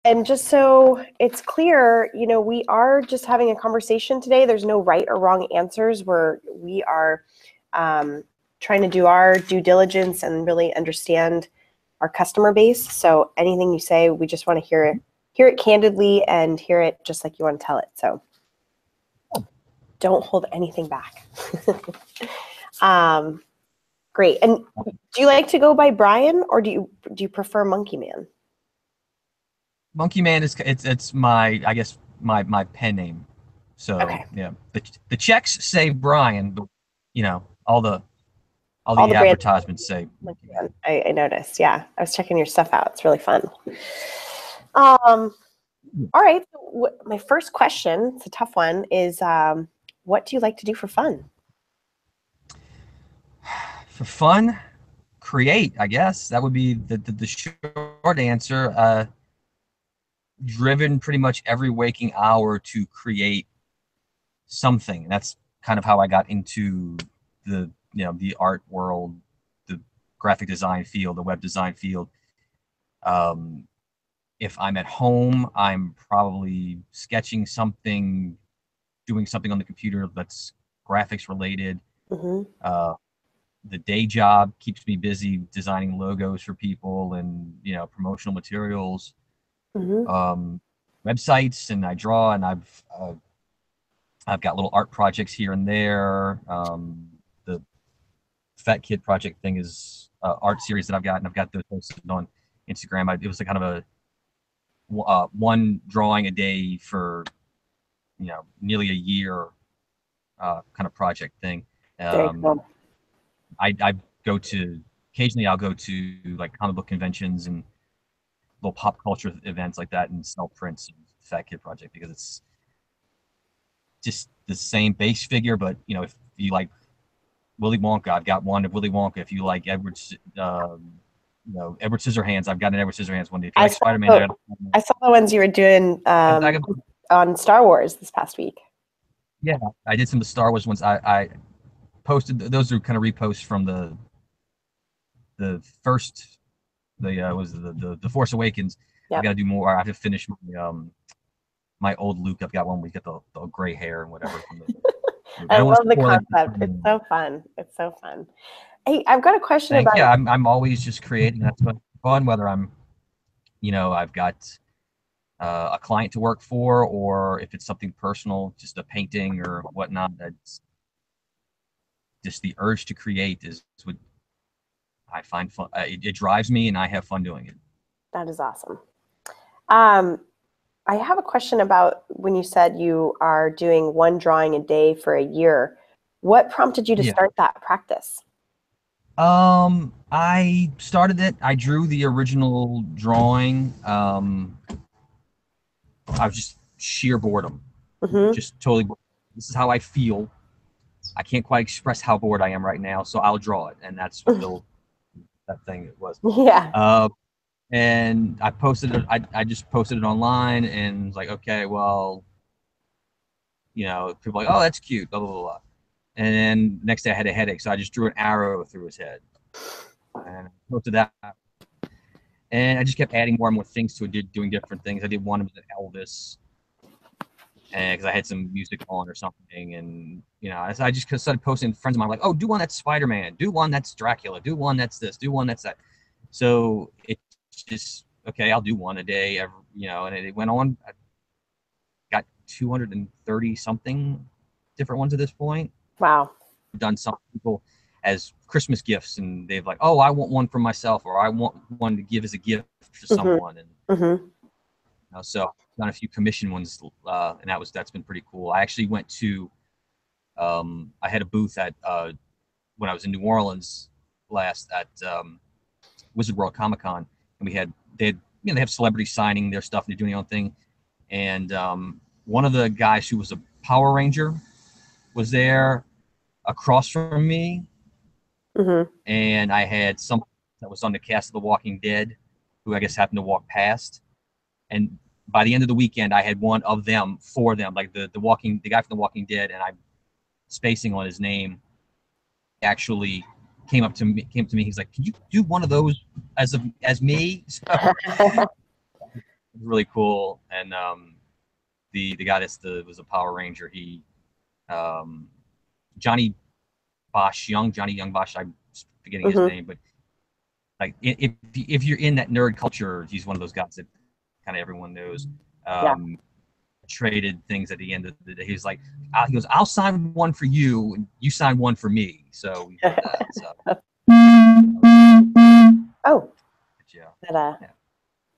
And just so it's clear, we are just having a conversation today. There's no right or wrong answers. We are trying to do our due diligence and really understand our customer base. So anything you say, we just want to hear it candidly and hear it just like you want to tell it. So don't hold anything back. Great. And do you like to go by Brian, or do you prefer Monkey Man? Monkey Man it's my, I guess, my pen name. So Okay. yeah, the checks say Brian, but all the All the brands. advertisements say Monkey Man. I noticed. Yeah, I was checking your stuff out. It's really fun. All right. So my first question, it's a tough one, is what do you like to do for fun? For fun, create. I guess that would be the short answer. Driven pretty much every waking hour to create something. That's kind of how I got into the art world, the graphic design field, the web design field. Um, if I'm at home, I'm probably sketching something, doing something on the computer that's graphics related. Mm-hmm. Uh, the day job keeps me busy designing logos for people and promotional materials, Mm-hmm. websites, and I draw, and I've got little art projects here and there. The Fat Kid Project thing is art series that I've got, and I've got those posted on Instagram. It was a kind of a one drawing a day for nearly a year kind of project thing. Very Um, cool. I go to occasionally I'll go to like comic book conventions and little pop culture events like that and sell prints of Fat Kid Project because it's just the same base figure, but if you like Willy Wonka, I've got one of Willy Wonka. If you like Edward Scissorhands, I've got an Edward Scissorhands one. If you I like saw Spider-Man, the, I saw the ones you were doing I got, on Star Wars this past week. yeah, I did some of the Star Wars ones. I posted those are kind of reposts from the first was the Force Awakens. I've Yep. got to do more. I have to finish my old Luke. I've got one. We get the gray hair and whatever from the movie. I I don't want love to the spoil it. concept. It's so fun. It's so fun. Hey, I've got a question Thank about. yeah. I'm always just creating. That's fun. Whether I'm I've got a client to work for, or if it's something personal, just a painting or whatnot. That's just the urge to create is what I find fun. It drives me, and I have fun doing it. That is awesome. Um, I have a question about when you said you are doing one drawing a day for a year. What prompted you to Yeah. start that practice? I started it. I drew the original drawing. I was just sheer boredom, Mm-hmm. just totally. This is how I feel. I can't quite express how bored I am right now, so I'll draw it, and that's what that thing it was. Yeah. Uh, and I posted it. I just posted it online, and was like, okay, well, people are like, oh, that's cute, blah blah blah. Blah. And then next day I had a headache, so I just drew an arrow through his head, and I posted that. And I just kept adding more and more things to it, doing different things. I did one with Elvis, and because I had some music on or something, and I just started posting. Friends of mine were like, "Oh, do one that's Spider-Man, do one that's Dracula, do one that's this, do one that's that." So it's just okay. I'll do one a day, and it went on. I got 230 something different ones at this point. Wow. I've done some people as Christmas gifts, and they've like, "Oh, I want one for myself, or I want one to give as a gift to Mm-hmm. someone," and Mm-hmm. so I've done a few commission ones, and that's been pretty cool. I actually went to I had a booth at when I was in New Orleans last at Wizard World Comic Con, and they have celebrities signing their stuff and they're doing their own thing. And one of the guys who was a Power Ranger was there across from me, Mm-hmm. and I had some that was on the cast of The Walking Dead, who I guess happened to walk past. And by the end of the weekend, I had one of them for them, like the guy from The Walking Dead, and I'm spacing on his name. Actually came to me. He's like, "Can you do one of those as me?" So was really cool. And the guy was a Power Ranger. He Johnny Johnny Young Bosch. I'm forgetting his name, but like if you're in that nerd culture, he's one of those guys that kind of everyone knows. Traded things at the end of the day. He's like, he goes, "I'll sign one for you, and you sign one for me." So we did that. So. Oh, yeah.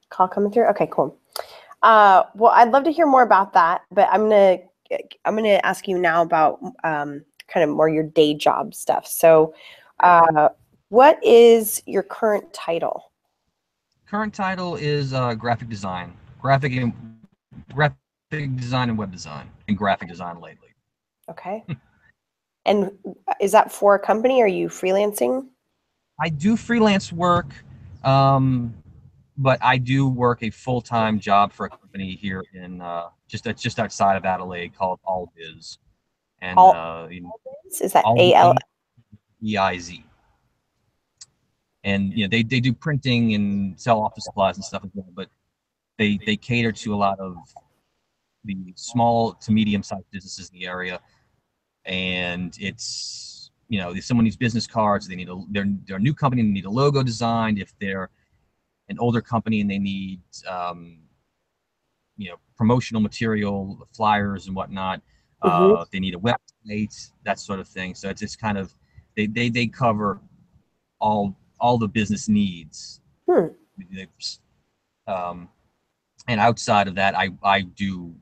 Call coming through. Okay, cool. Well, I'd love to hear more about that, but I'm gonna ask you now about kind of more your day job stuff. So, what is your current title? Current title is graphic design, graphic design and web design, and graphic design lately. Okay. And is that for a company? Or are you freelancing? I do freelance work, but I do work a full-time job for a company here in just outside of Adelaide called AllBiz. And is that ALBIZ? And they do printing and sell office supplies and stuff as well, but they cater to a lot of the small to medium-sized businesses in the area. And it's, if someone needs business cards, they're a new company and they need a logo designed. If they're an older company and they need promotional material, flyers and whatnot, they need a website, that sort of thing. So it's just kind of they cover all the business needs. And outside of that, I do,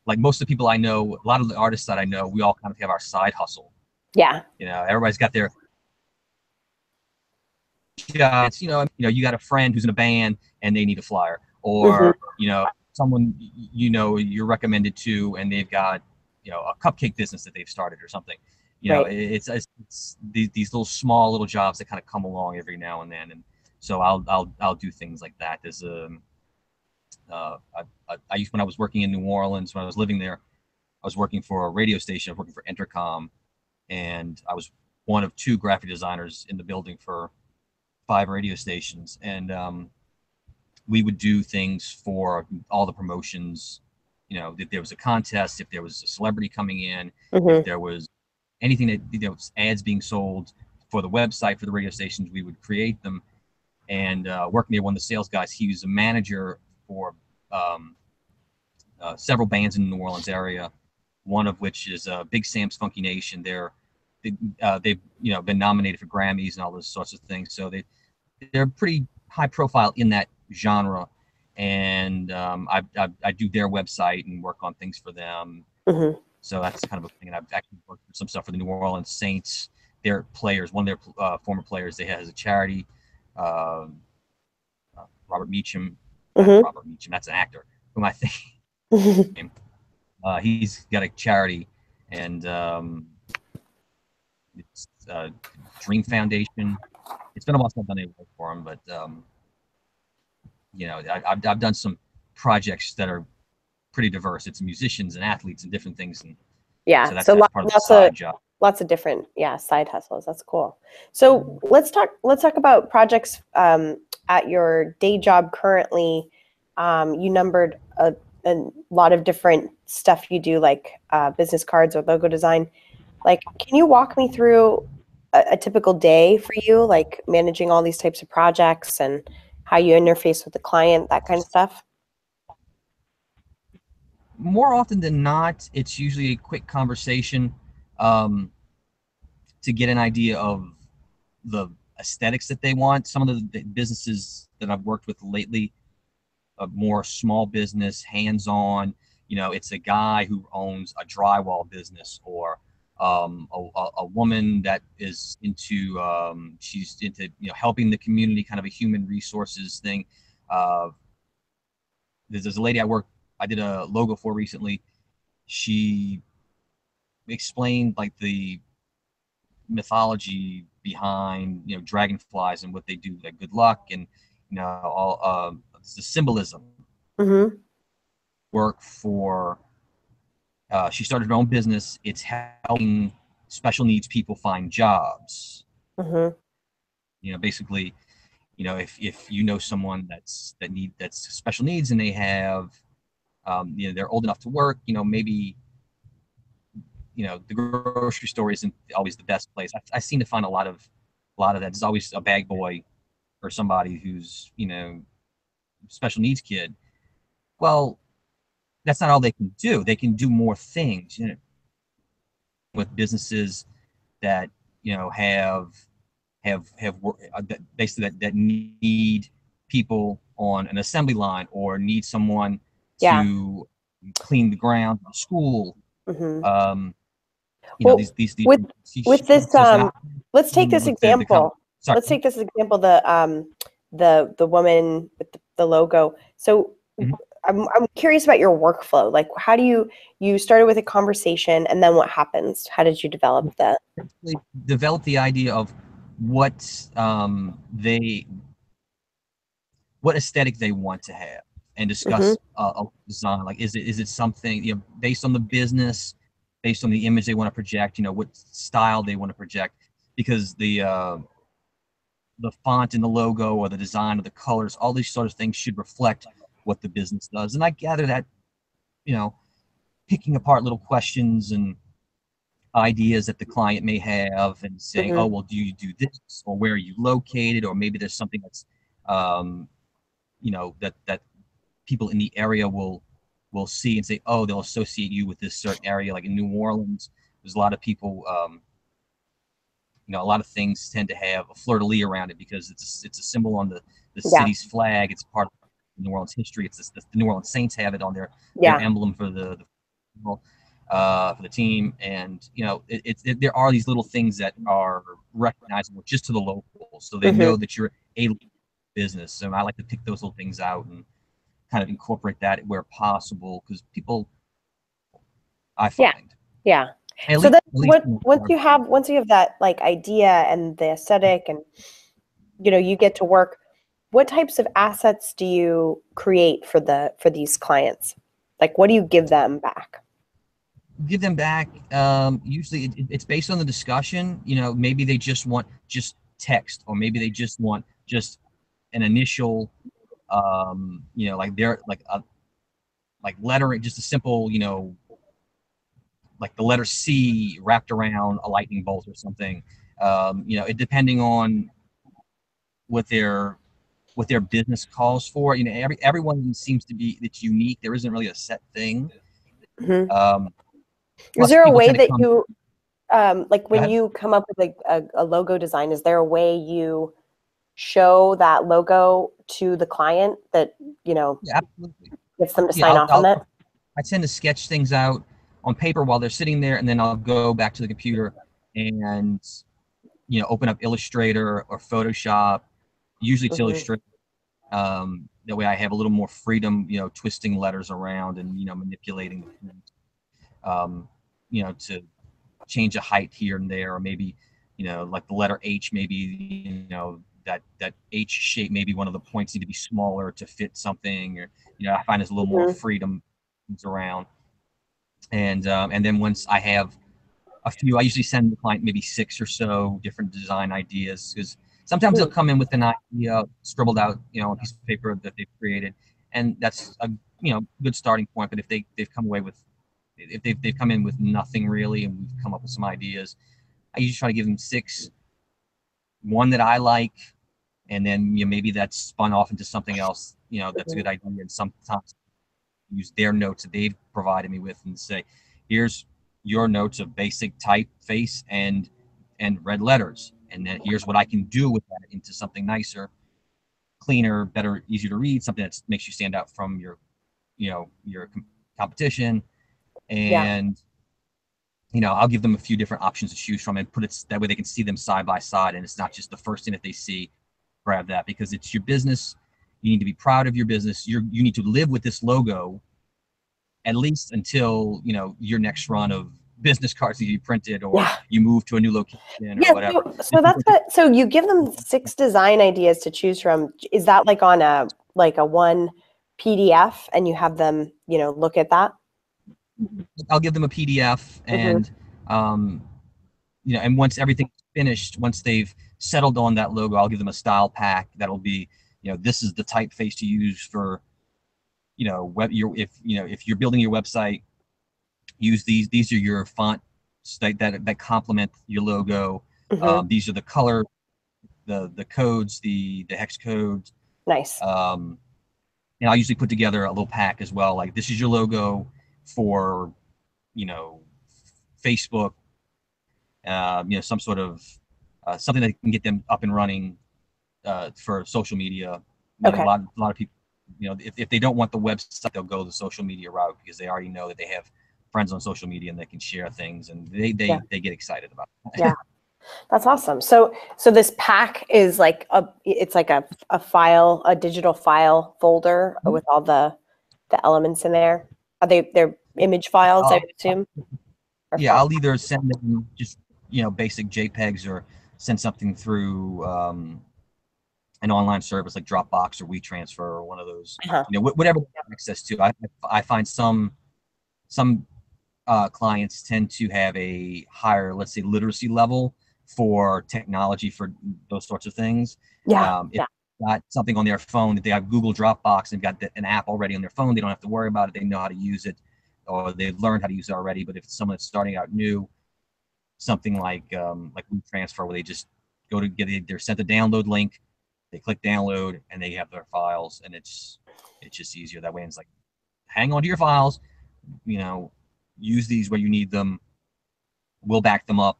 like most of the people I know, a lot of the artists that I know, we all kind of have our side hustle. Yeah. Everybody's got their shots. You got a friend who's in a band and they need a flyer, or someone you're recommended to, and they've got a cupcake business that they've started or something. It's these little little jobs that kind of come along every now and then, and so I'll do things like that. There's I used, when I was working in New Orleans, when I was living there, I was working for a radio station. I was working for Entercom, and I was one of 2 graphic designers in the building for 5 radio stations. And we would do things for all the promotions. If there was a contest, if there was a celebrity coming in, if there was anything that ads being sold for the website for the radio stations, we would create them. And working there, one of the sales guys, he was a manager for several bands in the New Orleans area, one of which is Big Sam's Funky Nation. They've been nominated for Grammys and all those sorts of things. So they're pretty high profile in that genre. And I do their website and work on things for them. So that's kind of a thing. And I've actually worked for some stuff for the New Orleans Saints. Their players, one of their former players, they has a charity. Robert Meacham. Robert Meacham, that's an actor whom I think. He's got a charity, and it's Dream Foundation. It's been a while since I've done any work for him, but I've done some projects that are pretty diverse. It's musicians and athletes and different things, and so that's part of the side job. Lots of different side hustles. That's cool. So let's talk about projects at your day job currently. You numbered a lot of different stuff you do, like business cards or logo design. Like, can you walk me through a typical day for you, like managing all these types of projects and how you interface with the client, that kind of stuff? More often than not, it's usually a quick conversation to get an idea of the aesthetics that they want. Some of the businesses that I've worked with lately, a more small business, hands-on, it's a guy who owns a drywall business, or a woman that is into she's into helping the community, kind of a human resources thing. There's a lady I did a logo for recently. She explained like the mythology behind dragonflies and what they do, like good luck, and all the symbolism. Work for she started her own business. It's helping special needs people find jobs. Basically, you know, if you know someone that's special needs and they have, you know, they're old enough to work, you know, maybe, you know, the grocery store isn't always the best place. I seem to find a lot of that. There's always a bag boy or somebody who's, you know, special needs kid. Well, that's not all they can do. They can do more things, you know, with businesses that, you know, basically that need people on an assembly line or need someone Yeah. to clean the ground of the school. Hmm. You know, Well, these with this, let's take this with the example. sorry. Let's take this example, the woman with the logo. So Mhm. I'm curious about your workflow. Like, how do you started with a conversation, and then what happens? How did you develop that? Develop the idea of what what aesthetic they want to have, and Hmm. discuss a design. Like, is it something, you know, based on the business, based on the image they want to project, you know, what style they want to project, because the font in the logo or the design of the colors, all these sort of things should reflect what the business does. And I gather that, you know, picking apart little questions and ideas that the client may have and saying, Hmm. oh, well, do you do this, or where are you located, or maybe there's something that's, um, you know, that people in the area will see and say, oh, they'll associate you with this certain area. Like in New Orleans, there's a lot of people, you know, a lot of things tend to have a fleur-de-lis around it because it's a symbol on the Yeah. city's flag. It's part of New Orleans history. The New Orleans Saints have it on their Yeah. emblem for the team. And you know, there are these little things that are recognizable just to the locals, so they Hmm. know that you're a business. So I like to pick those little things out and kind of incorporate that where possible, because people, I Yeah. find, Yeah. at So least, then, at least once you have that like idea and the aesthetic, and you get to work, what types of assets do you create for these clients? Like, what do you give them back? give them back. Usually it's based on the discussion. You know, maybe they just want just text, or maybe they just want just an initial, you know, like they're like a like lettering, just a simple, you know, like the letter C wrapped around a lightning bolt or something. You know, it depending on what their business calls for. You know, everyone seems to be, it's unique. There isn't really a set thing. Hmm. Um, Is Plus, there a people way tend to that come. you like Go when ahead. you come up with a logo design, is there a way you show that logo to the client that, Yeah, absolutely. gets them to Yeah, sign off on that? I tend to sketch things out on paper while they're sitting there, and then I'll go back to the computer and, you know, open up Illustrator or Photoshop. Usually it's Hmm. Illustrator. That way I have a little more freedom, you know, twisting letters around and, you know, manipulating the font, you know, to change a height here and there, or maybe, you know, like the letter H, maybe, you know, that H shape, maybe one of the points need to be smaller to fit something, or, you know, I find there's a little more Hmm. freedom around. And then once I have a few, I usually send the client maybe 6 or so different design ideas, because sometimes they'll come in with an idea scribbled out, you know, on a piece of paper that they've created, and that's a, you know, good starting point. But if they've come away with, if they've come in with nothing really, and we've come up with some ideas, I usually try to give them 6, one that I like, and then, you know, maybe that's spun off into something else, you know, that's a Hmm. good idea. And sometimes use their notes that they've provided me with and say, here's your notes of basic typeface and red letters, and then here's what I can do with that into something nicer, cleaner, better, easier to read, something that makes you stand out from your, you know, your competition. Yeah. And, you know, I'll give them a few different options to choose from, and put it that way they can see them side by side, and it's not just the first thing that they see, grab that, because it's your business. You need to be proud of your business. You need to live with this logo at least until, you know, your next run of business cards need to be printed, or Yeah. you move to a new location or Yeah. whatever. So that's what, so you give them 6 design ideas to choose from. Is that like on a one PDF, and you have them, look at that? I'll give them a PDF, Hmm. and, you know, and once everything's finished, once they've settled on that logo, I'll give them a style pack that'll be, this is the typeface to use for, if you're building your website, use these. These are your fonts that complement your logo. Mm-hmm. These are the color, the codes, the hex codes. Nice. And I'll usually put together a little pack as well. Like, this is your logo for, Facebook. Some sort of something that can get them up and running for social media. Okay. A lot of people, if they don't want the website, they'll go the social media route because they already know that they have friends on social media and they can share things, and they get excited about it. Yeah, that's awesome. So this pack is like it's like a file, a digital file folder with all the elements in there. Are they're image files, I would assume? Yeah, I'll either send them just basic JPEGs or send something through an online service like Dropbox or WeTransfer or one of those. Whatever they have access to. I find some clients tend to have a higher, let's say, literacy level for technology for those sorts of things. If got something on their phone, that they have Google Dropbox and got an app already on their phone, they don't have to worry about it. They know how to use it, or they've learned how to use it already. But if it's someone that's starting out new, something like WeTransfer, where they just go to they're sent a download link, they click download, and they have their files, and it's just easier that way. And it's like, hang on to your files, use these where you need them. We'll back them up,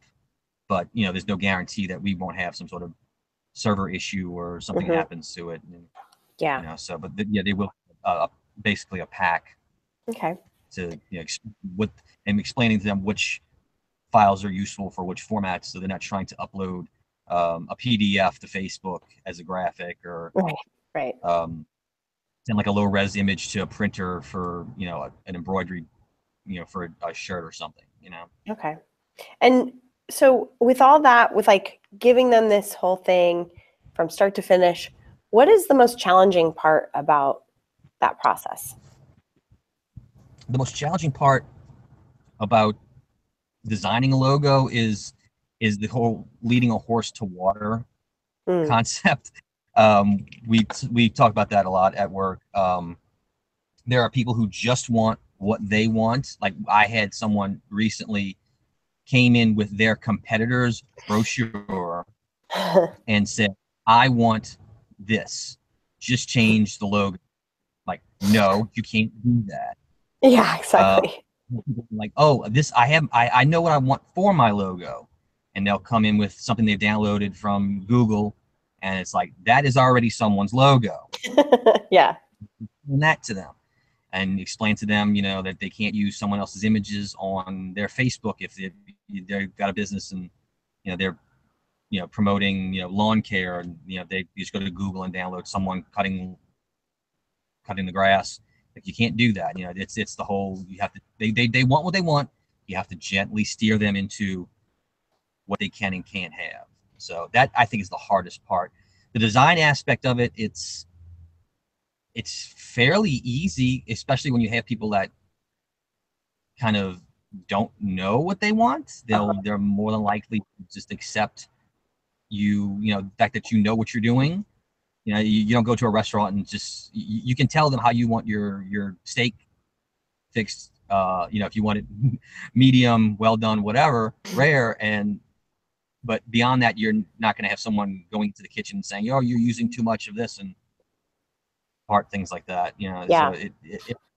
but there's no guarantee that we won't have some sort of server issue or something happens to it. And, but they will basically a pack. Okay. To explaining to them which files are useful for which formats, so they're not trying to upload a PDF to Facebook as a graphic, or right. Send like a low res image to a printer for an embroidery, for a shirt or something. Okay. And so with all that, with like giving them this whole thing from start to finish, what is the most challenging part about that process? The most challenging part about designing a logo is the whole leading a horse to water concept. We talk about that a lot at work. There are people who just want what they want. Like, I had someone recently came in with their competitor's brochure and said, I want this, just change the logo. Like, no, you can't do that. Yeah, exactly. Like, oh, I know what I want for my logo. And they'll come in with something they've downloaded from Google, and it's like, that is already someone's logo. Yeah. And that to them, and explain to them, that they can't use someone else's images on their Facebook if they've got a business and they're promoting lawn care, and they just go to Google and download someone cutting the grass. Like, you can't do that. It's the whole, you have to, they want what they want. You have to gently steer them into what they can and can't have. So that, I think, is the hardest part. The design aspect of it, it's fairly easy, especially when you have people that kind of don't know what they want. They're more than likely to just accept the fact that what you're doing. You don't go to a restaurant and just, you can tell them how you want your steak fixed. If you want it medium, well done, whatever, rare, but beyond that, you're not going to have someone going to the kitchen and saying, "Oh, you're using too much of this," and things like that. Yeah. So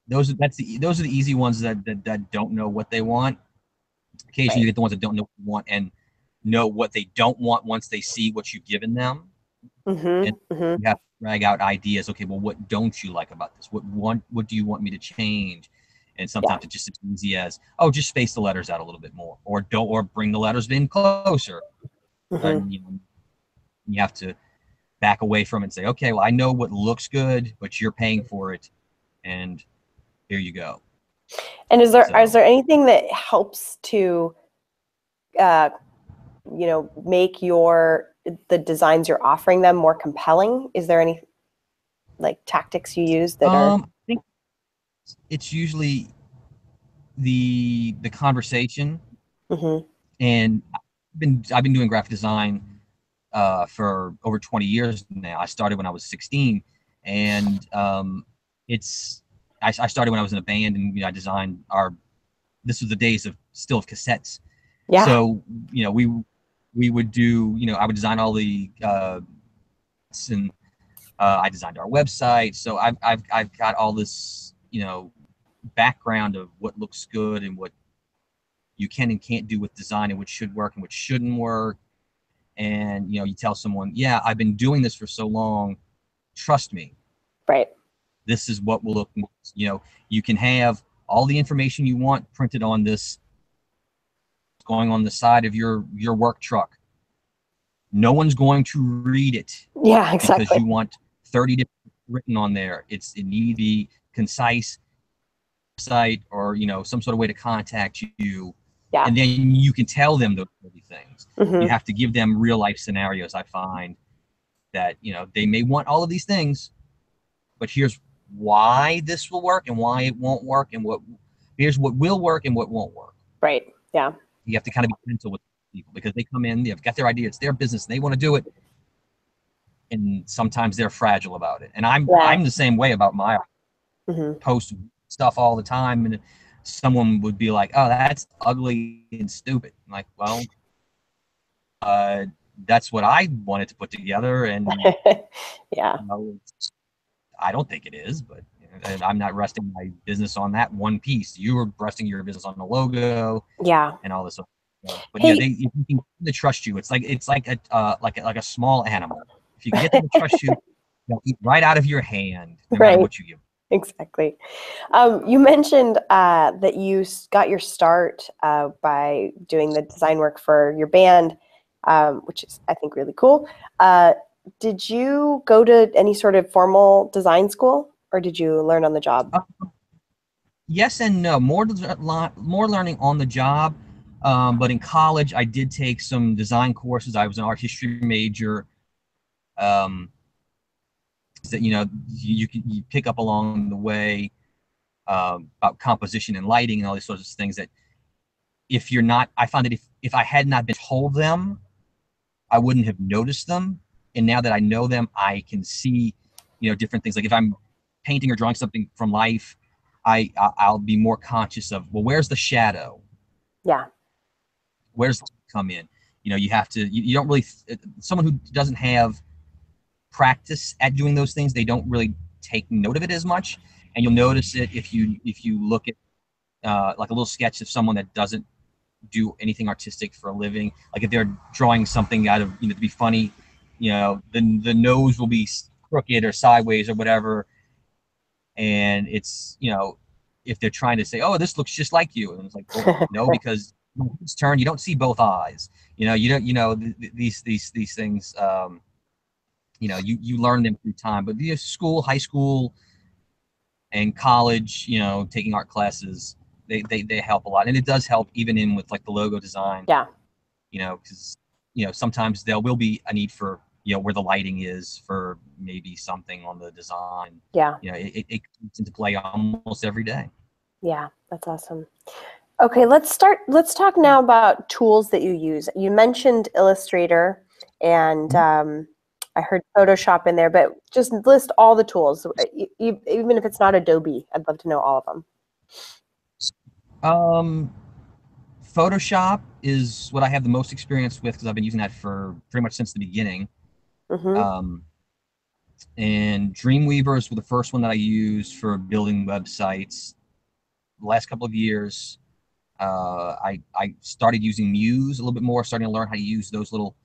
those are the easy ones that don't know what they want. Occasionally, you get the ones that don't know what they want and know what they don't want once they see what you've given them. And you have to drag out ideas. Okay, well, what don't you like about this? What do you want me to change? And sometimes it's just as easy as, oh, just space the letters out a little bit more, or bring the letters in closer. And you have to back away from it and say, okay, well, I know what looks good, but you're paying for it, and here you go. And is there anything that helps to make the designs you're offering them more compelling? Is there any like tactics you use that are? I think it's usually the conversation. And I've been doing graphic design for over 20 years now. I started when I was 16, and I started when I was in a band, and I designed this was the days of cassettes. Yeah. So we would do, I would design all the and I designed our website. So I've got all this background of what looks good and what you can and can't do with design, and what should work and what shouldn't work. And you tell someone, yeah, I've been doing this for so long, trust me, Right. this is what will look. You can have all the information you want printed on this, going on the side of your work truck. No one's going to read it. Yeah, exactly. Because you want 30 different written on there. It needs to be concise, site, or some sort of way to contact you. Yeah. And then you can tell them those things. Mm-hmm. You have to give them real life scenarios. I find that they may want all of these things, but here's why this will work and why it won't work, and here's what will work and what won't work. Right. Yeah. You have to kind of be gentle with people, because they come in, they've got their idea, it's their business, they want to do it, and sometimes they're fragile about it. And I'm the same way about my post stuff all the time, and someone would be like, "Oh, that's ugly and stupid." I'm like, well, that's what I wanted to put together, and yeah, I don't think it is, but I'm not resting my business on that one piece. You were resting your business on the logo, and all this stuff. But hey, if you can get them to trust you, it's like a small animal. If you can get them to trust you, they'll eat right out of your hand, no matter what you give them. Exactly. You mentioned that you got your start by doing the design work for your band, which is, I think, really cool. Did you go to any sort of formal design school, or did you learn on the job? Yes and no. More learning on the job. But in college, I did take some design courses. I was an art history major. That you pick up along the way about composition and lighting and all these sorts of things that I found that if I had not been told them, I wouldn't have noticed them. And now that I know them, I can see different things. Like if I'm painting or drawing something from life, I'll be more conscious of, well, where's the shadow? Yeah. Where's the come in? You have to. You don't really. Someone who doesn't have practice at doing those things, they don't really take note of it as much. And you'll notice it if you look at like a little sketch of someone that doesn't do anything artistic for a living. Like if they're drawing something out of to be funny, the nose will be crooked or sideways or whatever, and it's if they're trying to say, oh, this looks just like you, and it's like, well, no, because it's turned, you don't see both eyes. You don't these things. You learn them through time. But school, high school, and college, taking art classes, they help a lot, and it does help even in with like the logo design. Yeah. Because sometimes there will be a need for where the lighting is for maybe something on the design. Yeah. It comes into play almost every day. Yeah, that's awesome. Okay, let's talk now about tools that you use. You mentioned Illustrator, and I heard Photoshop in there, but just list all the tools, even if it's not Adobe. I'd love to know all of them. Photoshop is what I have the most experience with, because I've been using that for pretty much since the beginning. And Dreamweaver were the first one that I used for building websites. The last couple of years, I started using Muse a little bit more, starting to learn how to use those little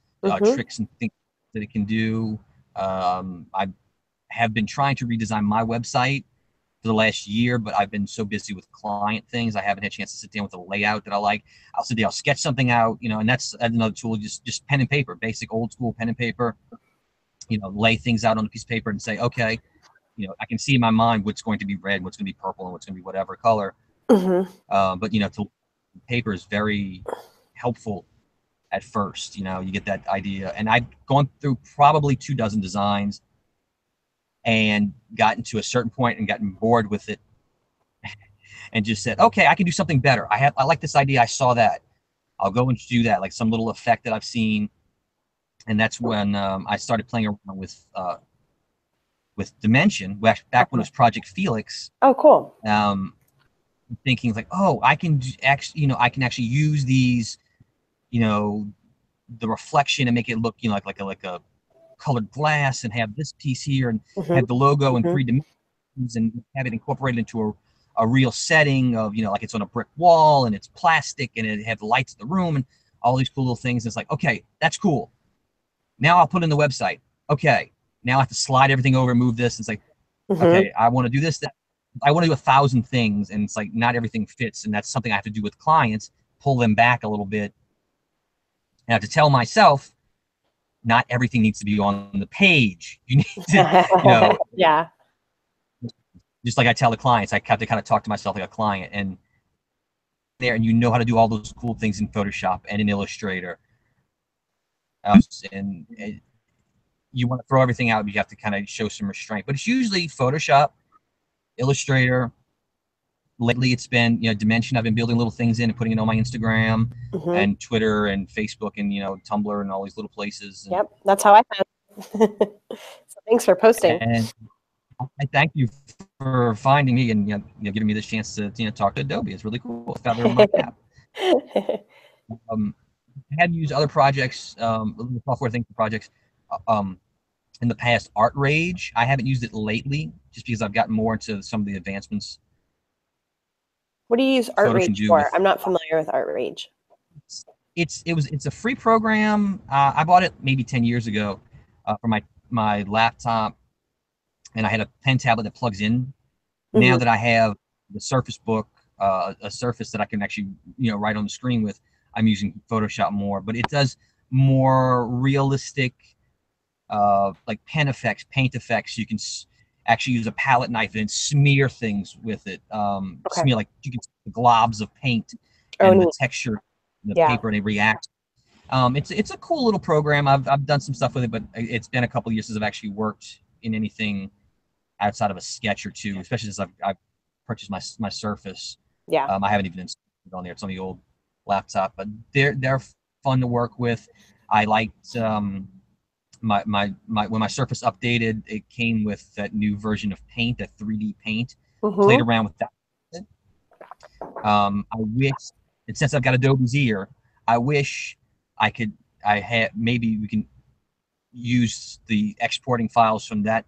tricks and things that it can do. I have been trying to redesign my website for the last year, but I've been so busy with client things, I haven't had a chance to sit down with a layout that I like. I'll sit down, I'll sketch something out, and that's another tool, just pen and paper, basic old school pen and paper, lay things out on a piece of paper and say, okay, I can see in my mind what's going to be red, what's going to be purple, and what's going to be whatever color. But paper is very helpful at first. You get that idea, and I've gone through probably 24 designs and gotten to a certain point and gotten bored with it and just said, okay, I can do something better. I like this idea, I saw that, I'll go and do that, like some little effect that I've seen, And that's when I started playing around with Dimension, back when it was Project Felix. Oh, cool. Thinking like, oh, I can actually, I can actually use these, the reflection and make it look, like a colored glass, and have this piece here and have the logo in 3 dimensions, and have it incorporated into a real setting of, like it's on a brick wall and it's plastic and it have the lights in the room and all these cool little things. It's like, okay, that's cool. Now I'll put it in the website. Okay, now I have to slide everything over and move this. It's like, okay, I want to do this. I want to do 1,000 things, and it's like not everything fits, and that's something I have to do with clients. Pull them back a little bit, and I have to tell myself, not everything needs to be on the page. You need to, yeah. Just like I tell the clients, I have to kind of talk to myself like a client, and there, and how to do all those cool things in Photoshop and in Illustrator. And you want to throw everything out, but you have to kind of show some restraint. But it's usually Photoshop, Illustrator. Lately, it's been Dimension. I've been building little things in and putting it on my Instagram and Twitter and Facebook and Tumblr and all these little places. And, yep, that's how I found. So thanks for posting. And I thank you for finding me and giving me this chance to talk to Adobe. It's really cool. It's feather in my cap. I had used other projects, software things for projects. In the past, Art Rage. I haven't used it lately, just because I've gotten more into some of the advancements. What do you use Art Rage for? I'm not familiar with Art Rage. It's a free program. I bought it maybe 10 years ago for my laptop, and I had a pen tablet that plugs in. Now that I have the Surface Book, a Surface that I can actually write on the screen with, I'm using Photoshop more. But it does more realistic, like pen effects, paint effects. You can actually use a palette knife and smear things with it. Smear, like you can see the globs of paint and the texture, the paper, and it reacts. It's a cool little program. I've done some stuff with it, but it's been a couple of years since I've actually worked in anything outside of a sketch or two, especially since I've purchased my Surface. Yeah. I haven't even installed it on there. It's on the old laptop, but they're fun to work with. I liked my when my Surface updated, it came with that new version of Paint, that 3D Paint. Played around with that. I wish, and since I've got Adobe's ear, I wish maybe we can use the exporting files from that,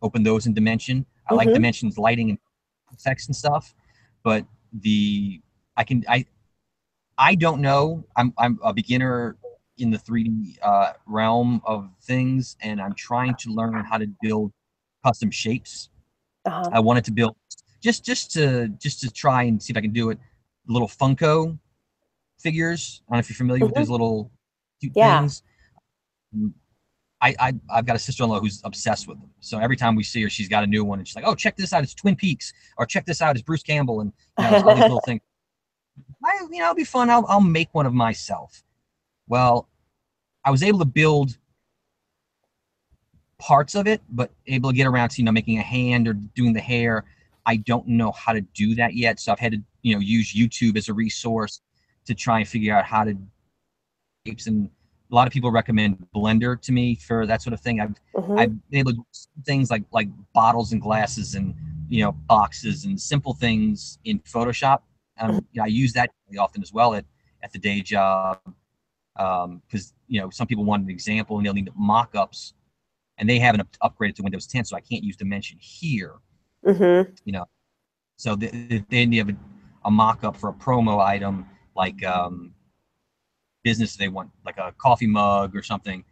open those in Dimension. I like Dimension's lighting and effects and stuff, but I don't know. I'm a beginner in the 3D realm of things, and I'm trying to learn how to build custom shapes. I wanted to build just to try and see if I can do it. Little Funko figures. I don't know if you're familiar with those little cute things. I've got a sister-in-law who's obsessed with them. So every time we see her, she's got a new one, and she's like, "Oh, check this out! It's Twin Peaks," or "Check this out! It's Bruce Campbell," and it's all these little things. It'll be fun. I'll make one of myself. Well, I was able to build parts of it, but able to get around to making a hand or doing the hair. I don't know how to do that yet, so I've had to use YouTube as a resource to try and figure out how to shapes. And a lot of people recommend Blender to me for that sort of thing. I've been able to do things like bottles and glasses and boxes and simple things in Photoshop. I use that really often as well at the day job, because some people want an example and they'll need mock-ups, and they haven't upgraded to Windows 10, so I can't use Dimension here. So they need a mock-up for a promo item, like business they want, like a coffee mug or something.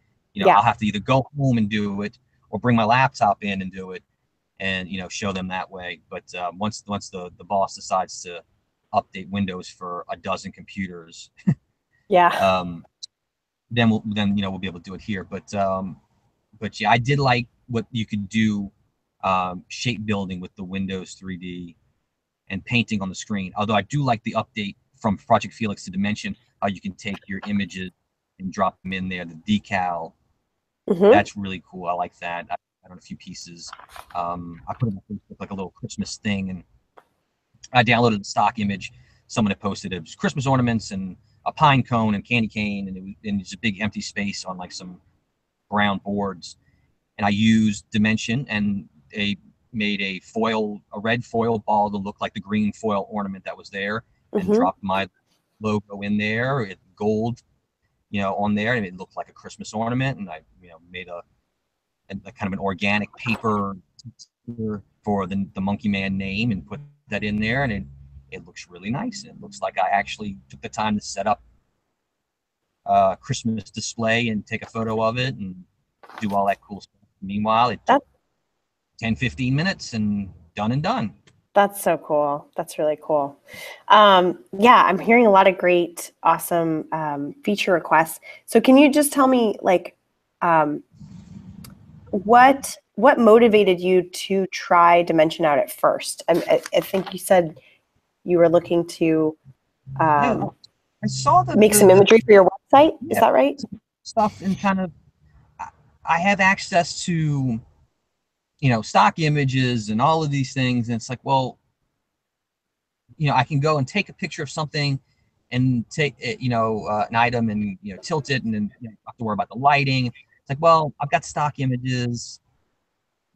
I'll have to either go home and do it or bring my laptop in and do it, and show them that way. But once the boss decides to update Windows for a dozen computers, then we'll be able to do it here. But yeah, I did like what you could do, shape building with the Windows 3D and painting on the screen. Although I do like the update from Project Felix to Dimension, how you can take your images and drop them in there, the decal. That's really cool. I like that. I done a few pieces. I put it on Facebook like a little Christmas thing, and I downloaded the stock image. Someone had posted it was Christmas ornaments, and a pine cone and candy cane, and it's a big empty space on like some brown boards. And I used Dimension and made a red foil ball to look like the green foil ornament that was there, and dropped my logo in there, gold, on there, and it looked like a Christmas ornament. And I, made a kind of an organic paper for the Monkey Man name and put that in there, and it looks really nice. It looks like I actually took the time to set up a Christmas display and take a photo of it and do all that cool stuff. Meanwhile, it took 10-15 minutes and done. That's so cool. That's really cool. Yeah, I'm hearing a lot of great, awesome feature requests. So can you just tell me, like, what motivated you to try Dimension out at first? I think you said you were looking to I saw make some imagery for your website. Is that right? Stuff, and kind of, I have access to, stock images and all of these things. And it's like, well, I can go and take a picture of something and take it, an item and, tilt it, and then I don't have to worry about the lighting. It's like, well, I've got stock images.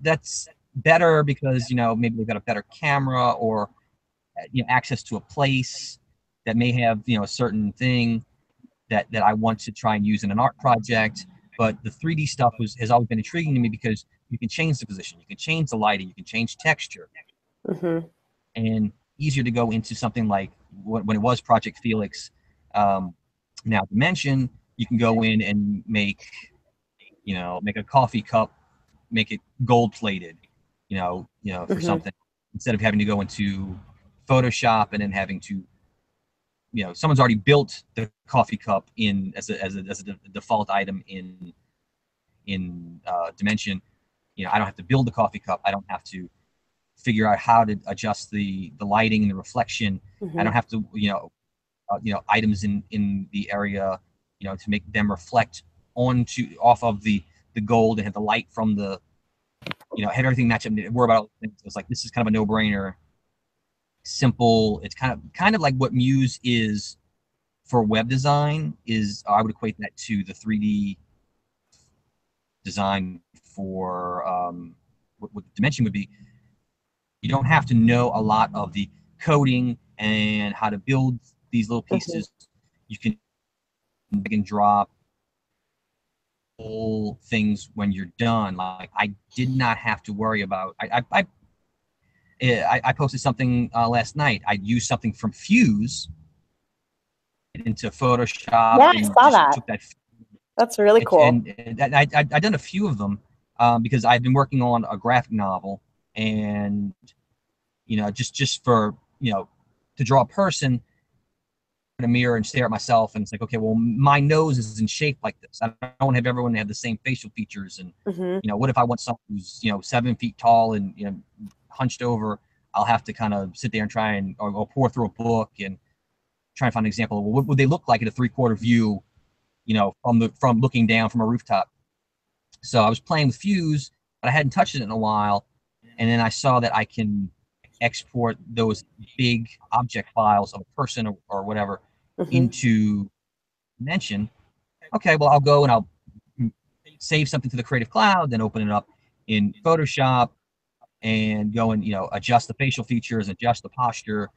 That's better because, maybe they've got a better camera, or, access to a place that may have, a certain thing that I want to try and use in an art project. But the 3D stuff has always been intriguing to me because you can change the position, you can change the lighting, you can change texture, and easier to go into something like when it was Project Felix, now Dimension. You can go in and make a coffee cup, make it gold plated, for something, instead of having to go into Photoshop and then having to, someone's already built the coffee cup in as a default item in Dimension. I don't have to build the coffee cup. I don't have to figure out how to adjust the lighting and the reflection. I don't have to, items in the area, to make them reflect off of the gold, and have the light from the, have everything match up. Worry about all things. It's like, this is kind of a no-brainer. Simple. It's kind of like what Muse is for web design. I would equate that to the 3D design for what Dimension would be. You don't have to know a lot of the coding and how to build these little pieces. You can drag and drop whole things when you're done. Like, I did not have to worry about. I posted something last night. I used something from Fuse into Photoshop. Yeah, I saw that. Took that. That's really cool. And I've done a few of them because I've been working on a graphic novel, and just for to draw a person in a mirror and stare at myself, and it's like, okay, well, my nose isn't shaped like this. I don't have everyone have the same facial features, and what if I want someone who's 7 feet tall and hunched over? I'll have to kind of sit there and try and or pour through a book and try and find an example of what would they look like at a 3/4 view, from looking down from a rooftop. So I was playing with Fuse, but I hadn't touched it in a while, and then I saw that I can export those big object files of a person or whatever into Dimension. Okay, well, I'll go and I'll save something to the Creative Cloud, then open it up in Photoshop and go and adjust the facial features, adjust the posture,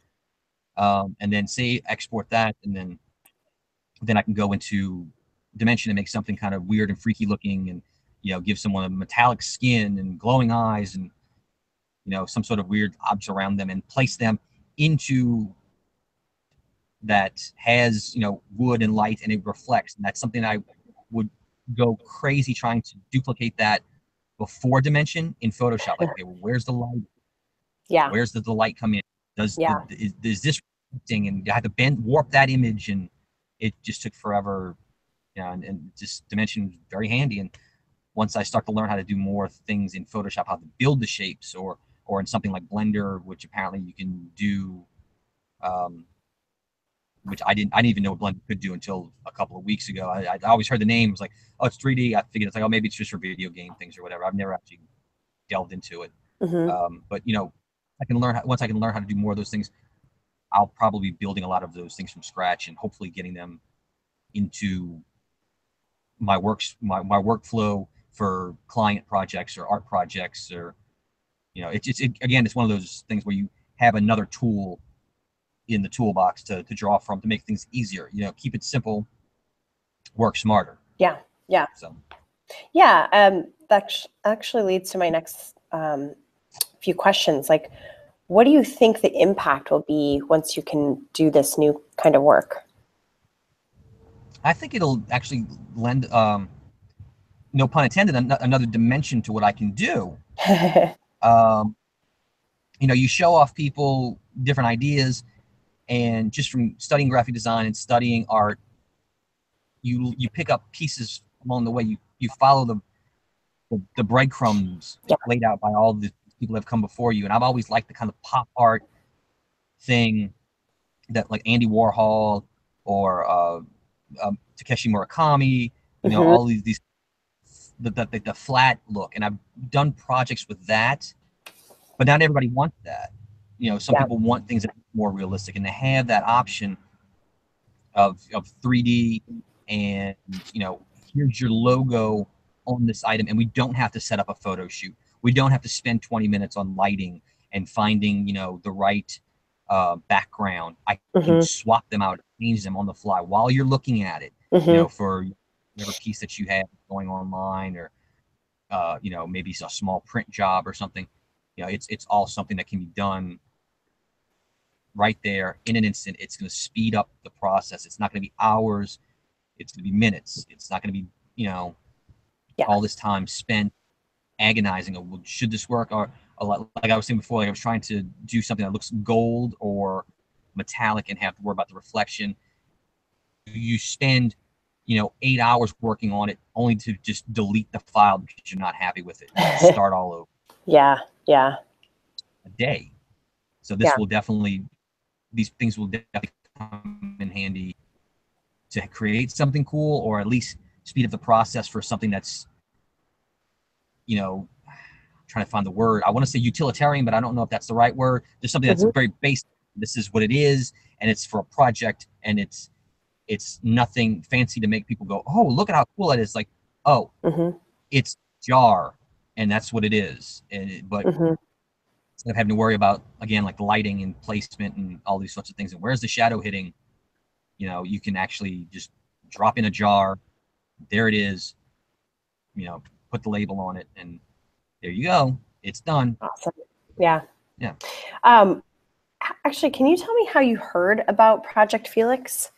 and then export that, and then I can go into Dimension and make something kind of weird and freaky looking, and give someone a metallic skin and glowing eyes and some sort of weird objects around them, and place them into that has wood and light, and it reflects. And that's something I would go crazy trying to duplicate that before Dimension in Photoshop. Like, okay, well, where's the light? Yeah. Where's the light come in? Is this thing? And I had to warp that image, and it just took forever. And just Dimension was very handy. And once I start to learn how to do more things in Photoshop, how to build the shapes, or in something like Blender, which apparently you can do, which I didn't even know what Blender could do until a couple of weeks ago. I always heard the name. It was like, oh, it's 3D. I figured it's like, oh, maybe it's just for video game things or whatever. I've never actually delved into it. But once I can learn how to do more of those things, I'll probably be building a lot of those things from scratch and hopefully getting them into my workflow for client projects or art projects, or again, it's one of those things where you have another tool in the toolbox to draw from to make things easier. Keep it simple, work smarter. Yeah. So that actually leads to my next few questions. Like, what do you think the impact will be once you can do this new kind of work? I think it'll actually lend, no pun intended, another dimension to what I can do. You show off people different ideas, and just from studying graphic design and studying art, you pick up pieces along the way. You follow the breadcrumbs laid out by all the people that have come before you. And I've always liked the kind of pop art thing that, like, Andy Warhol or Takeshi Murakami, all these the flat look. And I've done projects with that, but not everybody wants that. Some people want things that are more realistic, and to have that option of 3D, and here's your logo on this item, and we don't have to set up a photo shoot. We don't have to spend 20 minutes on lighting and finding the right background. I can swap them out, change them on the fly while you're looking at it. For whatever piece that you have going online, or maybe it's a small print job or something. It's all something that can be done right there in an instant. It's going to speed up the process. It's not going to be hours. It's going to be minutes. It's not going to be, all this time spent agonizing. Well, should this work? Or like I was saying before, like I was trying to do something that looks gold or metallic and have to worry about the reflection. You spend, 8 hours working on it only to just delete the file because you're not happy with it. Start all over. Yeah. A day. So this will definitely, these things will definitely come in handy to create something cool, or at least speed up the process for something that's, trying to find the word. I want to say utilitarian, but I don't know if that's the right word. There's something that's very basic. This is what it is, and it's for a project, and it's nothing fancy to make people go, oh, look at how cool it is. Like, oh, it's jar, and that's what it is. But instead of having to worry about, again, like lighting and placement and all these sorts of things, and where's the shadow hitting, you can actually just drop in a jar. There it is. Put the label on it, and there you go. It's done. Awesome. Yeah. Yeah. Actually, can you tell me how you heard about Project Felix?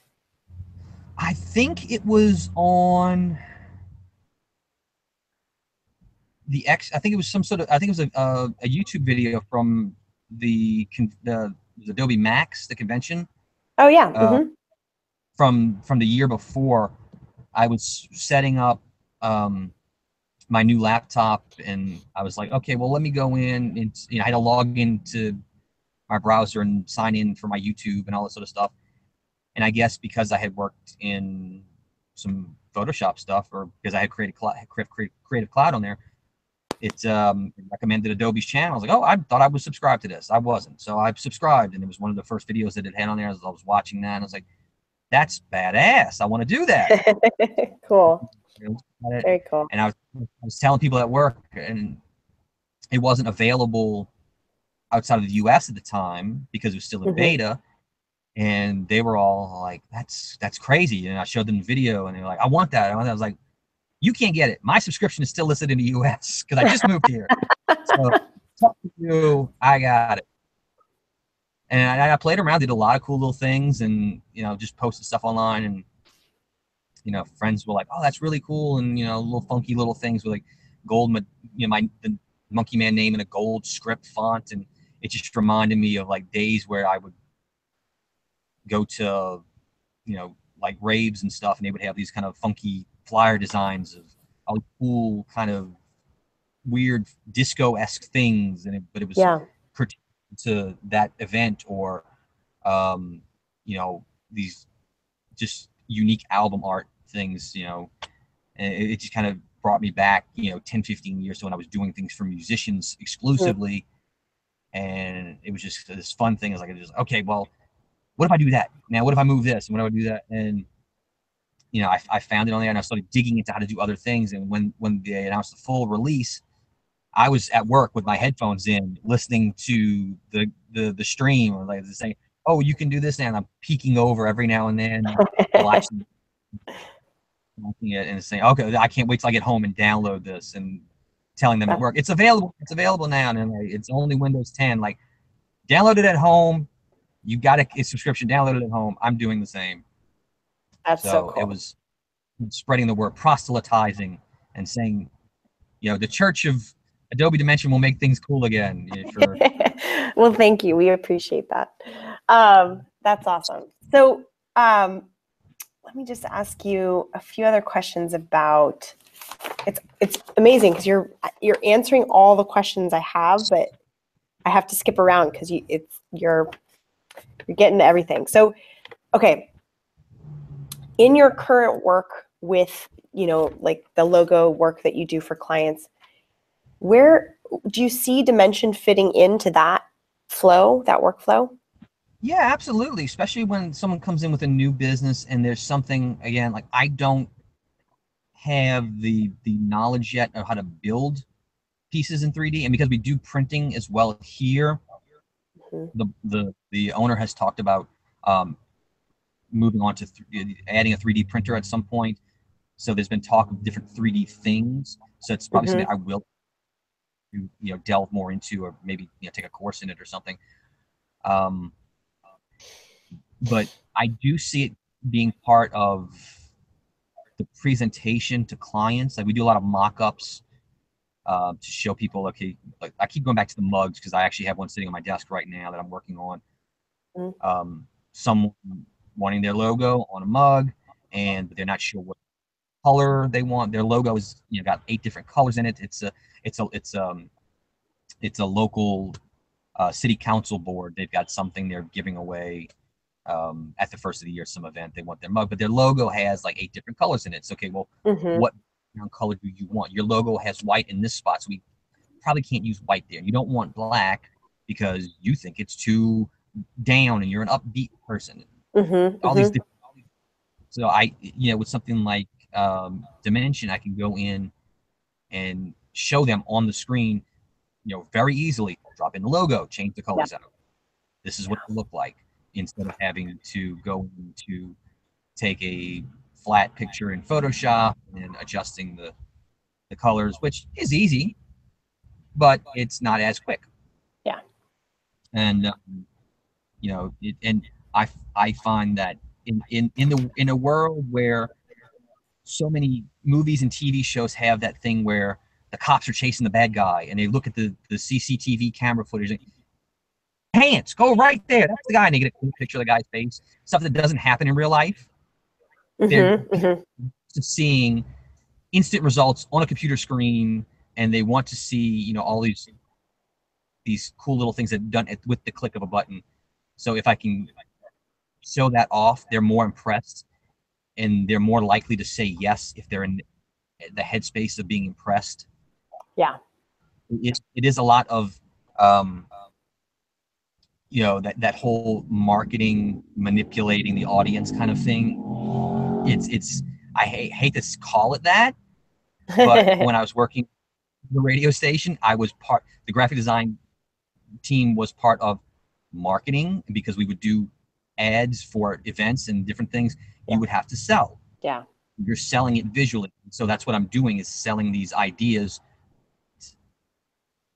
I think it was on the X. I think it was some sort of. I think it was a YouTube video from the Adobe Max, the convention. Oh yeah. From the year before, I was setting up my new laptop, and I was like, okay, well, let me go in, and I had to log into my browser and sign in for my YouTube and all that sort of stuff. And I guess because I had worked in some Photoshop stuff, or because I had Creative Cloud on there, it recommended Adobe's channel. I was like, oh, I thought I was subscribed to this. I wasn't. So I subscribed, and it was one of the first videos that it had on there. As I was watching that, and I was like, that's badass. I want to do that. Cool. Very cool. And I was telling people at work, and it wasn't available outside of the US at the time because it was still in beta. And they were all like, that's crazy. And I showed them the video, and they were like, I want that. I was like, you can't get it. My subscription is still listed in the US because I just moved here. So talk to you, I got it. And I played around, did a lot of cool little things, and just posted stuff online, and friends were like, oh, that's really cool, and little funky little things with like gold, the Monkey Man name in a gold script font, and it just reminded me of like days where I would go to like raves and stuff, and they would have these kind of funky flyer designs of all cool kind of weird disco-esque things, and but it was pertaining to that event, or these just unique album art things, and it just kind of brought me back 10-15 years to when I was doing things for musicians exclusively. And it was just this fun thing. It's like, okay, well, what if I do that? Now, what if I move this? And what if I do that? And I found it on there, and I started digging into how to do other things. And when they announced the full release, I was at work with my headphones in, listening to the stream, or like saying, "Oh, you can do this now." And I'm peeking over every now and then, watching it, and saying, "Okay, I can't wait till I get home and download this," and telling them at work, "It's available. It's available now." And like, it's only Windows 10. Like, download it at home. You got a subscription. Download it at home. I'm doing the same. That's so cool. It was spreading the word, proselytizing, and saying, the Church of Adobe Dimension will make things cool again. Well, thank you. We appreciate that. That's awesome. So let me just ask you a few other questions about, it's amazing because you're answering all the questions I have, but I have to skip around because you're getting to everything. So, okay. In your current work with, like the logo work that you do for clients, where do you see Dimension fitting into that flow, that workflow? Yeah, absolutely. Especially when someone comes in with a new business and there's something, again, like I don't have the knowledge yet of how to build pieces in 3D. And because we do printing as well here, the owner has talked about moving on to adding a 3D printer at some point. So there's been talk of different 3D things. So it's probably something I will delve more into, or maybe take a course in it or something. But I do see it being part of the presentation to clients. Like, we do a lot of mock-ups to show people, okay, like I keep going back to the mugs because I actually have one sitting on my desk right now that I'm working on. Someone wanting their logo on a mug, and they're not sure what color they want. Their logo is got 8 different colors in it. It's a local city council board. They've got something they're giving away at the first of the year, some event. They want their mug, but their logo has like 8 different colors in it. So, okay, well, what color do you want? Your logo has white in this spot, so we probably can't use white there. You don't want black because you think it's too down and you're an upbeat person. All these different. So with something like Dimension, I can go in and show them on the screen, very easily, drop in the logo, change the colors out. This is what it look like, instead of having to go to take a flat picture in Photoshop and adjusting the colors, which is easy, but it's not as quick. Yeah. And and I find that in a world where so many movies and TV shows have that thing where the cops are chasing the bad guy and they look at the CCTV camera footage and, hands, go right there. That's the guy. And they get a cool picture of the guy's face. Stuff that doesn't happen in real life. They're seeing instant results on a computer screen, and they want to see, all these cool little things that are done with the click of a button. So if I can show that off, they're more impressed, and they're more likely to say yes if they're in the headspace of being impressed. Yeah. It is a lot of that whole marketing, manipulating the audience kind of thing. I hate to call it that, but when I was working the radio station, the graphic design team was part of marketing, because we would do ads for events and different things. You would have to sell. Yeah. You're selling it visually. So that's what I'm doing, is selling these ideas,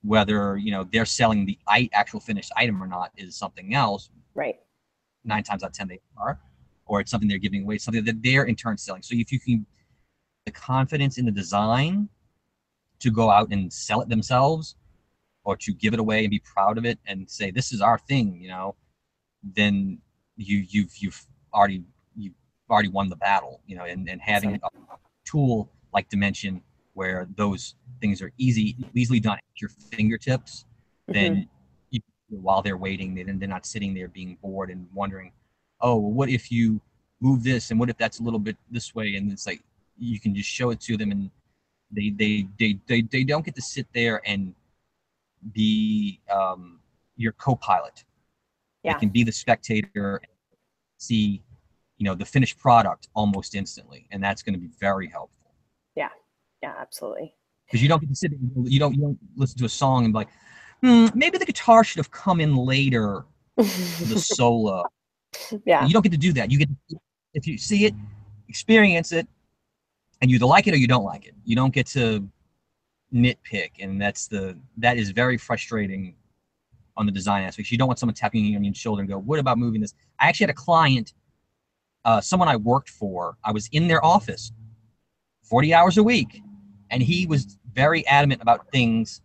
whether they're selling the actual finished item or not is something else. Right. 9 times out of 10 they are, or it's something they're giving away, something that they're in turn selling. So if you can, the confidence in the design to go out and sell it themselves, or to give it away and be proud of it and say, this is our thing, then you've already won the battle, and having a tool like Dimension where those things are easily done at your fingertips, then while they're waiting, they're not sitting there being bored and wondering, oh, well, what if you move this, and what if that's a little bit this way? And it's like, you can just show it to them, and they don't get to sit there and be your co-pilot. Yeah. They can be the spectator, see, the finished product almost instantly, and that's going to be very helpful. Yeah, absolutely. Because you don't get to sit, you don't listen to a song and be like, maybe the guitar should have come in later to the solo. Yeah. You don't get to do that. You get, if you see it, experience it, and you either like it or you don't like it. You don't get to nitpick, and that is very frustrating on the design aspects. You don't want someone tapping you on your shoulder and go, what about moving this? I actually had a client, someone I worked for, I was in their office 40 hours a week, and he was very adamant about things,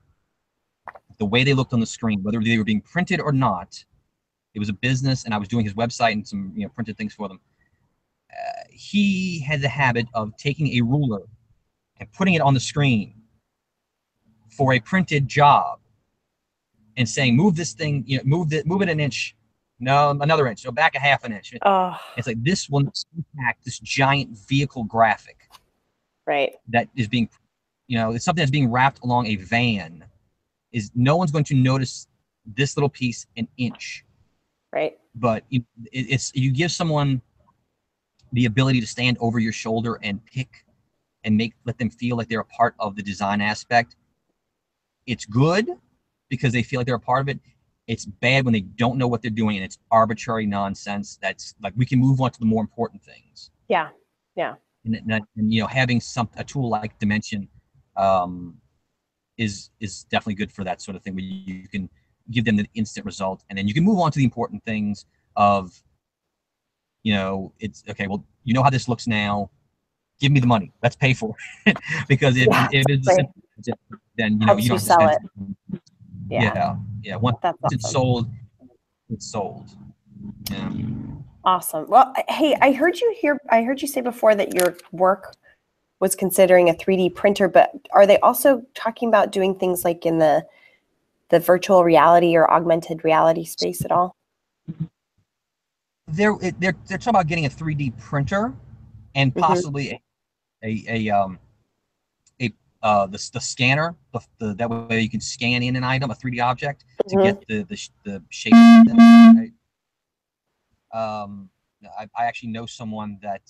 the way they looked on the screen, whether they were being printed or not. It was a business, and I was doing his website and some printed things for them. He had the habit of taking a ruler and putting it on the screen for a printed job and saying, move this thing, move it an inch, no, another inch, so back a half an inch. Oh. It's like, this will impact this giant vehicle graphic. Right. That is being, it's something that's being wrapped along a van. Is no one's going to notice this little piece an inch. Right. But you give someone the ability to stand over your shoulder and pick and let them feel like they're a part of the design aspect. It's good because they feel like they're a part of it. It's bad when they don't know what they're doing and it's arbitrary nonsense. That's like, we can move on to the more important things. Yeah. And having a tool like Dimension is definitely good for that sort of thing, where you can give them the instant result, and then you can move on to the important things of, it's okay. Well, how this looks now. Give me the money. Let's pay for it. Because if it's a simple, then you don't sell it. Yeah. Once that's awesome. it's sold. Yeah. Awesome. Well, hey, I heard you say before that your work was considering a 3D printer, but are they also talking about doing things like in the virtual reality or augmented reality space at all? They're talking about getting a 3D printer and possibly the scanner, that way you can scan in an item, a 3D object, to get the shape of it, right? I actually know someone that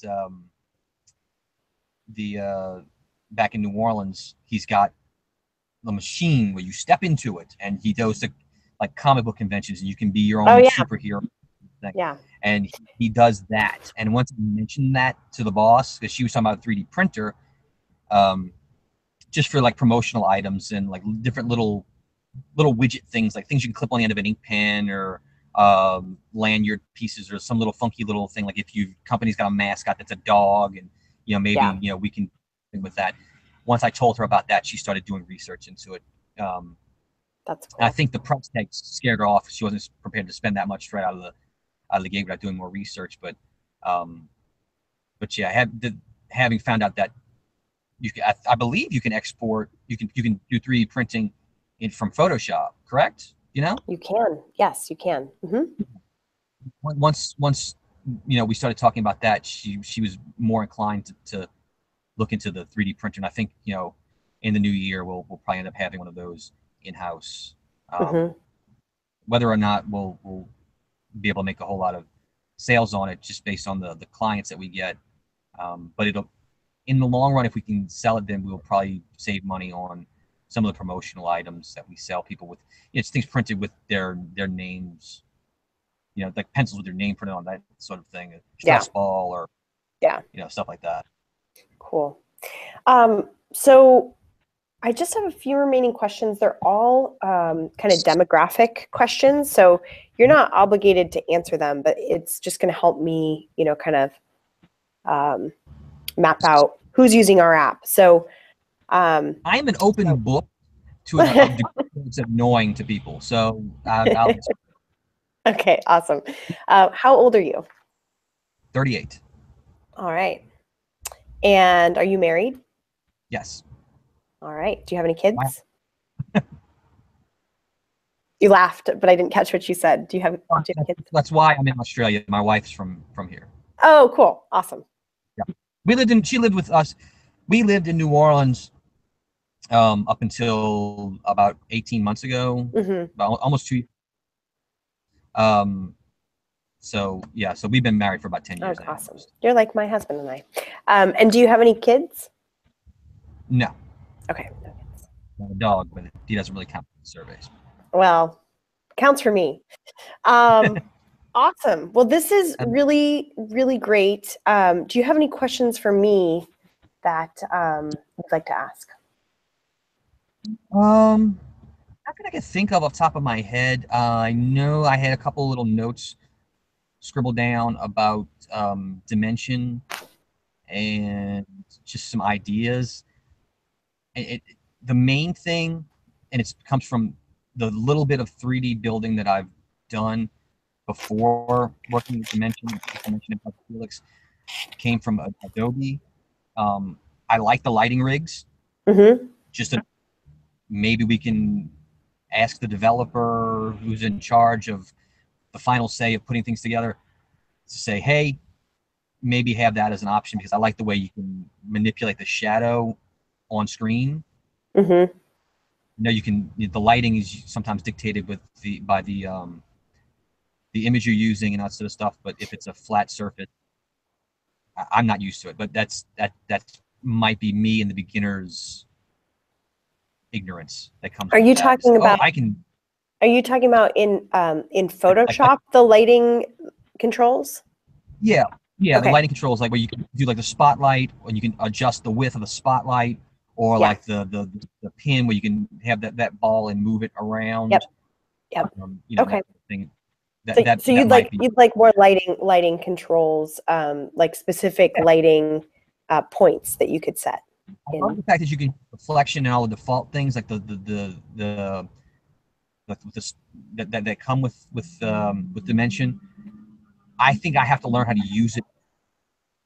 back in New Orleans, he's got the machine where you step into it, and he goes to like comic book conventions, and you can be your own superhero thing. Yeah. And he does that. And once I mentioned that to the boss, because she was talking about a 3D printer, just for like promotional items and like different little widget things, like things you can clip on the end of an ink pen, or lanyard pieces, or some little funky little thing, like if company's got a mascot that's a dog, and maybe we can with that. Once I told her about that, she started doing research into it. That's cool. I think the price tag scared her off. She wasn't prepared to spend that much straight out of the gate without doing more research. But yeah, having found out that I believe you can export, you can do 3D printing from Photoshop, correct? You can. Yes, you can. Once we started talking about that, she was more inclined to look into the 3D printer, and I think in the new year we'll probably end up having one of those in-house. Whether or not we'll be able to make a whole lot of sales on it, just based on the clients that we get, but in the long run, if we can sell it, then we'll probably save money on some of the promotional items that we sell people with. It's things printed with their names, like pencils with their name printed on, that sort of thing, a stress ball, or stuff like that. Cool. So I just have a few remaining questions. They're all kind of demographic questions, so you're not obligated to answer them, but it's just going to help me, kind of map out who's using our app. So I'm an open book to a degree that's annoying to people. So I'll Okay, awesome. How old are you? 38. All right. And are you married? Yes. All right. Do you have any kids? You laughed, but I didn't catch what you said. Do you have kids? That's why I'm in Australia. My wife's from here. Oh, cool. Awesome. Yeah. She lived with us. We lived in New Orleans up until about 18 months ago, about almost 2 years. So yeah, so we've been married for about 10 Oh, years now. awesome. You're like my husband and I. And do you have any kids? No, Okay. not a dog, but he doesn't really count in surveys. Well, counts for me. Awesome. Well, this is really, really great. Do you have any questions for me that you'd like to ask? Nothing I can think of off the top of my head. I know I had a couple little notes scribbled down about dimension and just some ideas. The main thing, and it comes from the little bit of 3D building that I've done before working with Dimension and Helix, came from Adobe. I like the lighting rigs. Mm-hmm. Just maybe we can ask the developer who's in charge of the final say of putting things together to say, hey, maybe have that as an option, because I like the way you can manipulate the shadow on screen. Mm-hmm. You know, you can, the lighting is sometimes dictated by the image you're using and that sort of stuff. But if it's a flat surface, I'm not used to it. But that might be me and the beginner's ignorance that comes. Are you talking about? I can. Are you talking about in Photoshop the lighting controls? Yeah, yeah. Okay. The lighting controls, like where you can do like the spotlight, and you can adjust the width of the spotlight, or Yeah. like the pin where you can have that ball and move it around. Yep. Yep. You know, okay. that thing. So you'd like more lighting controls, like specific lighting points that you could set. I love the fact that you can reflection and all the default things like that come with Dimension. I think I have to learn how to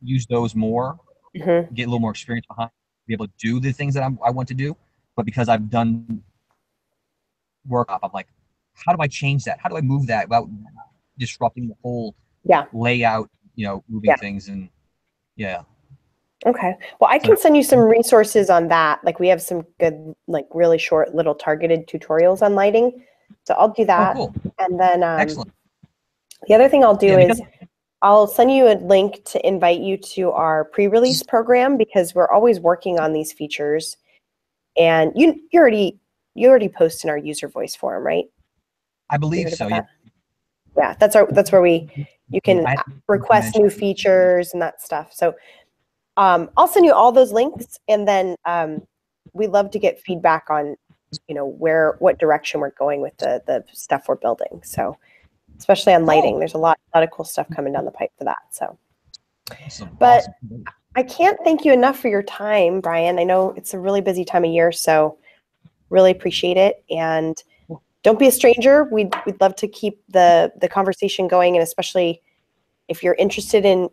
use those more, Mm-hmm. get a little more experience behind, be able to do the things that I want to do. But because I've done work, I'm like, how do I change that? How do I move that without disrupting the whole layout? You know, moving things and yeah. Okay. Well, I can send you some resources on that. Like we have some good, like really short little targeted tutorials on lighting. So I'll do that. Oh, cool. And then Excellent. The other thing I'll do is I'll send you a link to invite you to our pre-release program, because we're always working on these features. And you already post in our user voice forum, right? I believe so. Yeah. Yeah, that's where you can request new features and that stuff. So I'll send you all those links, and then we love to get feedback on, you know, what direction we're going with the stuff we're building. So especially on lighting, there's a lot of cool stuff coming down the pipe for that. So, but I can't thank you enough for your time, Brian. I know it's a really busy time of year, so really appreciate it. And don't be a stranger. We'd love to keep the conversation going, and especially if you're interested in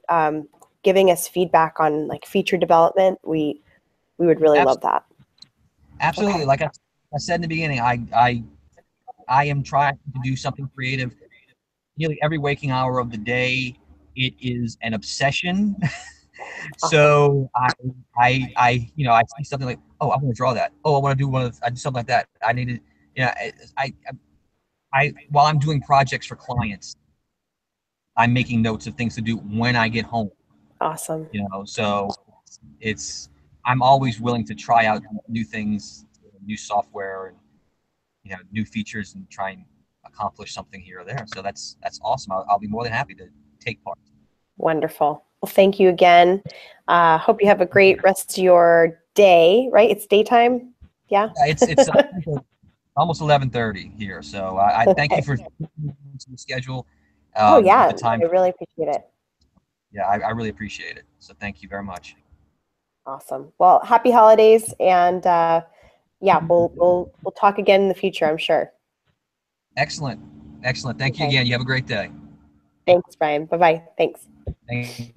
giving us feedback on like feature development, we would really love that. Absolutely. Okay. Like I said in the beginning, I am trying to do something creative nearly every waking hour of the day. It is an obsession. So I you know, I see something like, oh, I want to draw that. Oh, I want to do I do something like that. I need to, you know, I while I'm doing projects for clients, I'm making notes of things to do when I get home. Awesome. You know, so I'm always willing to try out new things, new software, and you know, new features, and try and accomplish something here or there. So that's awesome. I'll be more than happy to take part. Wonderful. Well, thank you again. Hope you have a great rest of your day. Right? It's daytime. Yeah. It's almost 11:30 here. So I thank you for the schedule. Oh yeah, the time. I really appreciate it. Yeah, I really appreciate it. So thank you very much. Awesome. Well, happy holidays, and yeah, we'll talk again in the future, I'm sure. Excellent. Thank you again. You have a great day. Thanks, Brian. Bye-bye. Thanks. Thank you.